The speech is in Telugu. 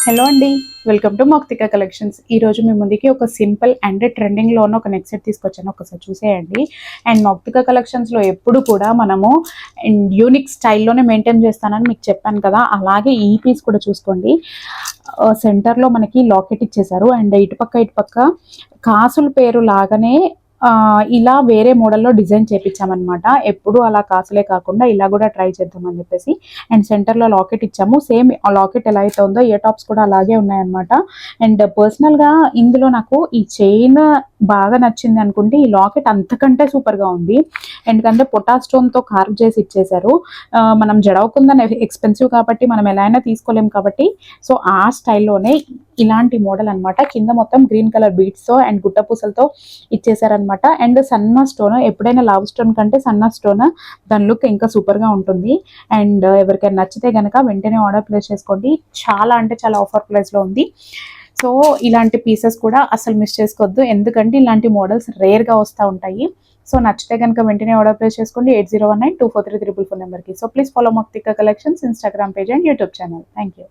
హలో అండి, వెల్కమ్ టు మౌక్తిక కలెక్షన్స్. ఈరోజు మీ ముందుకి ఒక సింపుల్ అండ్ ట్రెండింగ్లో ఉన్న ఒక నెక్ సెట్ తీసుకొచ్చాను, ఒకసారి చూసేయండి. అండ్ మౌక్తిక కలెక్షన్స్లో ఎప్పుడు కూడా మనము యూనిక్ స్టైల్లోనే మెయింటైన్ చేస్తానని మీకు చెప్పాను కదా, అలాగే ఈ పీస్ కూడా చూసుకోండి. సెంటర్లో మనకి లాకెట్ ఇచ్చేసారు అండ్ ఇటుపక్క కాసుల పేరు లాగానే ఇలా వేరే మోడల్లో డిజైన్ చేపించామన్నమాట. ఎప్పుడు అలా కాసులే కాకుండా ఇలా కూడా ట్రై చేద్దామని చెప్పేసి అండ్ సెంటర్లో లాకెట్ ఇచ్చాము. సేమ్ ఆ లాకెట్ ఎలా అయితే ఉందో ఇయర్ టాప్స్ కూడా అలాగే ఉన్నాయన్నమాట. అండ్ పర్సనల్గా ఇందులో నాకు ఈ చైన్ బాగా నచ్చింది అనుకుంటే ఈ లాకెట్ అంతకంటే సూపర్గా ఉంది. ఎందుకంటే పొటా స్టోన్తో కార్వ్ చేసి ఇచ్చేసారు. మనం జడవకుందని ఎక్స్పెన్సివ్ కాబట్టి మనం ఎలా అయినా తీసుకోలేం కాబట్టి సో ఆ స్టైల్లోనే ఇలాంటి మోడల్ అనమాట. కింద మొత్తం గ్రీన్ కలర్ బీడ్స్తో అండ్ గుట్ట పూసలతో ఇచ్చేసారనమాట. అండ్ సన్న స్టోన్, ఎప్పుడైనా లావ్ స్టోన్ కంటే సన్న స్టోన్ దాని లుక్ ఇంకా సూపర్గా ఉంటుంది. అండ్ ఎవరికైనా నచ్చితే కనుక వెంటనే ఆర్డర్ ప్లేస్ చేసుకోండి. చాలా అంటే చాలా ఆఫర్ ప్రైస్లో ఉంది. సో ఇలాంటి పీసెస్ కూడా అసలు మిస్ చేసుకోవద్దు, ఎందుకంటే ఇలాంటి మోడల్స్ రేర్గా వస్తూ ఉంటాయి. సో నచ్చితే కనుక వెంటనే ఆర్డర్ ప్లేస్ చేసుకోండి 8019243344 నెంబర్కి. So please follow Mouktika collections Instagram page and YouTube channel. Thank you.